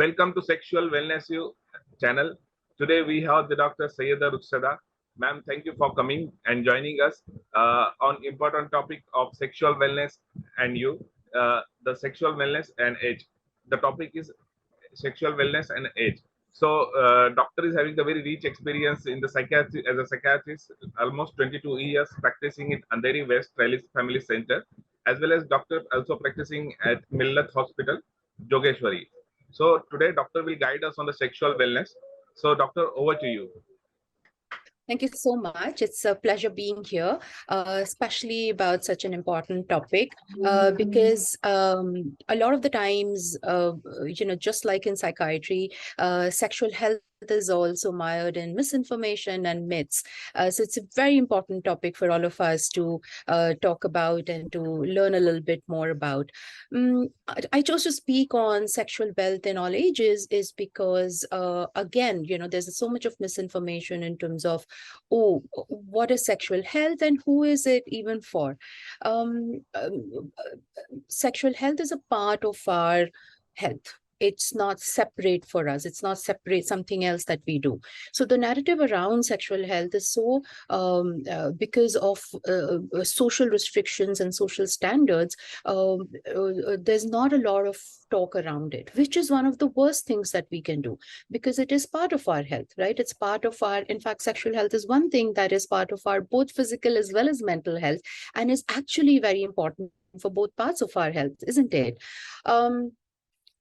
welcome to Sexual Wellness You channel. Today we have the Dr. Syeda Ruksheda. Ma'am, thank you for coming and joining us on important topic of sexual wellness and the sexual wellness and age. The topic is sexual wellness and age. So, doctor is having a very rich experience in the psychiatry as a psychiatrist, almost 22 years practicing in Andheri West Trellis Family Center, as well as doctor also practicing at Millat Hospital, Jogeshwari. So today, doctor will guide us on the sexual wellness. So, doctor, over to you. Thank you so much. It's a pleasure being here, especially about such an important topic, because a lot of the times, just like in psychiatry, sexual health is also mired in misinformation and myths. So it's a very important topic for all of us to talk about and to learn a little bit more about. I chose to speak on sexual health in all ages is because, again, there's so much of misinformation in terms of, oh, what is sexual health and who is it even for? Sexual health is a part of our health. It's not separate for us. It's not separate something else that we do. So the narrative around sexual health is so because of social restrictions and social standards, there's not a lot of talk around it, which is one of the worst things that we can do, because it is part of our health, right? It's part of our, in fact, sexual health is one thing that is part of our both physical as well as mental health, and is actually very important for both parts of our health, isn't it?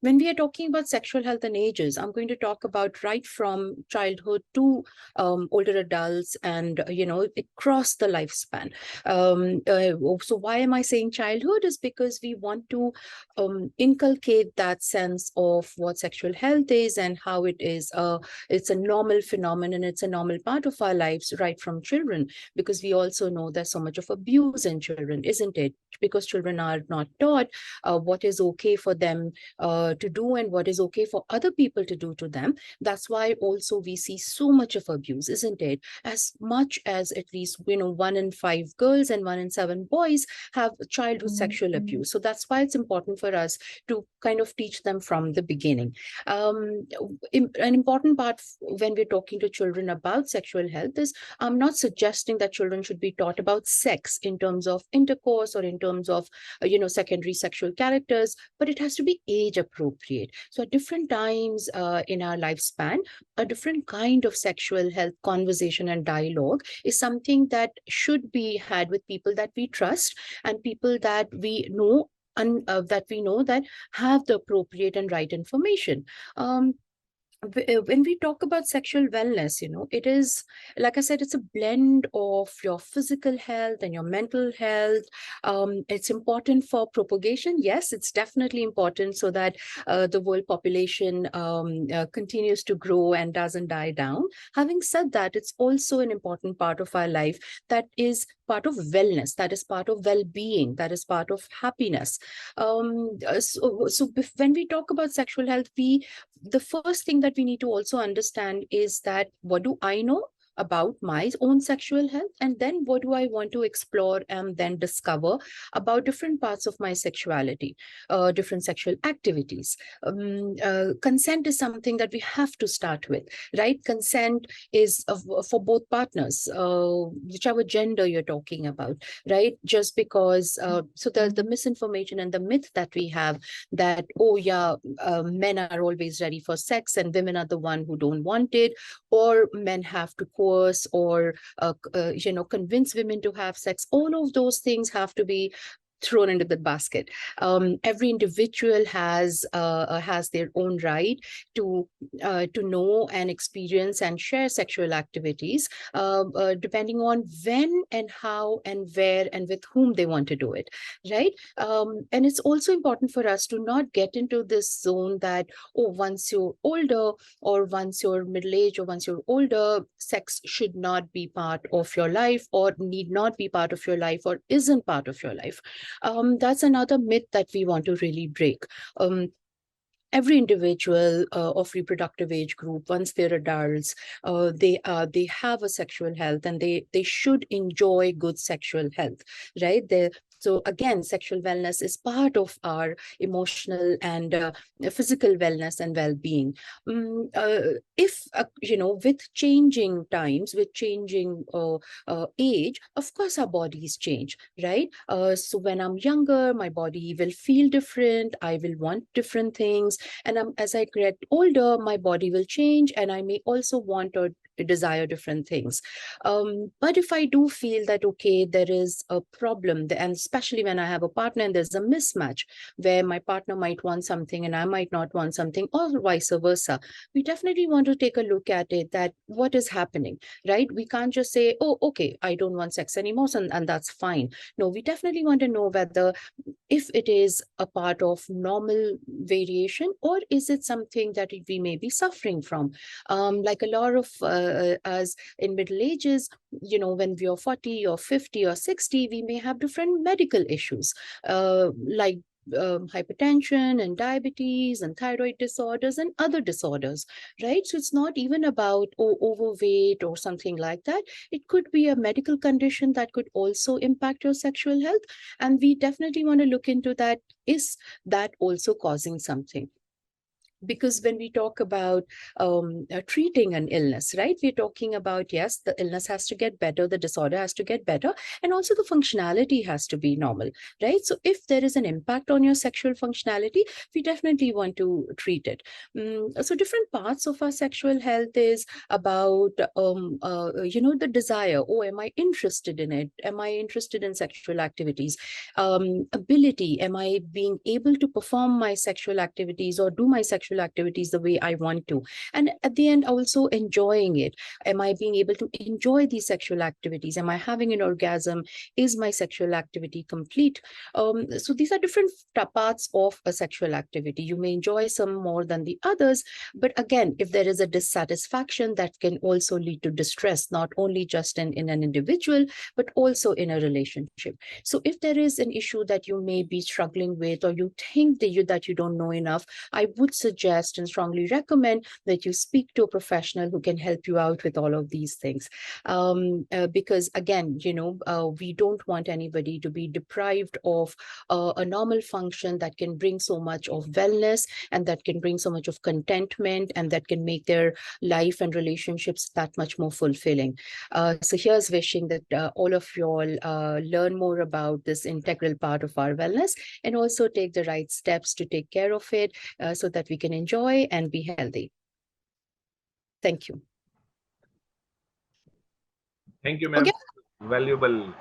When we are talking about sexual health and ages, I'm going to talk about right from childhood to older adults and, across the lifespan. So why am I saying childhood? Is because we want to inculcate that sense of what sexual health is and how it is. It's a normal phenomenon. It's a normal part of our lives right from children, because we also know there's so much of abuse in children, isn't it? Because children are not taught what is okay for them to do and what is okay for other people to do to them. That's why also we see so much of abuse, isn't it? As much as at least 1 in 5 girls and 1 in 7 boys have childhood sexual abuse. So that's why it's important for us to kind of teach them from the beginning. An important part when we're talking to children about sexual health is I'm not suggesting that children should be taught about sex in terms of intercourse or in terms of secondary sexual characters, but it has to be age appropriate. So at different times in our lifespan, a different kind of sexual health conversation and dialogue is something that should be had with people that we trust and people that we know and that have the appropriate and right information. When we talk about sexual wellness, it is, like I said, it's a blend of your physical health and your mental health. It's important for propagation. Yes, it's definitely important so that the world population continues to grow and doesn't die down. Having said that, it's also an important part of our life that is part of wellness, that is part of well-being, that is part of happiness. So when we talk about sexual health, the first thing that we need to also understand is that what do I know about my own sexual health, and then what do I want to explore and then discover about different parts of my sexuality, different sexual activities. Consent is something that we have to start with, right? Consent is for both partners, whichever gender you're talking about, right? Just because, so the misinformation and the myth that we have that, men are always ready for sex and women are the one who don't want it, or men have to coerce or convince women to have sex. All of those things have to be thrown into the basket. Every individual has their own right to know and experience and share sexual activities, depending on when and how and where and with whom they want to do it, right? And it's also important for us to not get into this zone that, once you're older or once you're middle-aged or once you're older, sex should not be part of your life or need not be part of your life or isn't part of your life. That's another myth that we want to really break. Every individual of reproductive age group, once they're adults, they have a sexual health and they should enjoy good sexual health, right? So again, sexual wellness is part of our emotional and physical wellness and well-being. If with changing times, with changing age, of course our bodies change, right? So when I'm younger, my body will feel different, I will want different things, and as I get older, my body will change, and I may also want or desire different things. But if I do feel that, okay, there is a problem, and especially when I have a partner and there's a mismatch where my partner might want something and I might not want something, or vice versa, we definitely want to take a look at it, that what is happening, right? We can't just say, oh, okay, I don't want sex anymore, and that's fine. No, we definitely want to know whether if it is a part of normal variation, or is it something that we may be suffering from. Like a lot of us in middle ages, when we are 40 or 50 or 60, we may have different medical issues, like hypertension and diabetes and thyroid disorders and other disorders, right? So it's not even about overweight or something like that. It could be a medical condition that could also impact your sexual health. And we definitely want to look into that. Is that also causing something? Because when we talk about treating an illness, right, we're talking about, yes, the illness has to get better, the disorder has to get better, and also the functionality has to be normal, right? So if there is an impact on your sexual functionality, we definitely want to treat it. So different parts of our sexual health is about, the desire. Oh, am I interested in it? Am I interested in sexual activities? Ability, am I being able to perform my sexual activities or do my sexual activities the way I want to? And at the end, also enjoying it. Am I being able to enjoy these sexual activities? Am I having an orgasm? Is my sexual activity complete? So these are different parts of a sexual activity. You may enjoy some more than the others, but again, if there is a dissatisfaction, that can also lead to distress, not only just in an individual, but also in a relationship. So if there is an issue that you may be struggling with, or you think that you don't know enough, I would suggest and strongly recommend that you speak to a professional who can help you out with all of these things. Because again, we don't want anybody to be deprived of a normal function that can bring so much of wellness, and that can bring so much of contentment, and that can make their life and relationships that much more fulfilling. So here's wishing that all of you all learn more about this integral part of our wellness, and also take the right steps to take care of it, so that we can enjoy and be healthy. Thank you. Thank you, ma'am. Okay. Valuable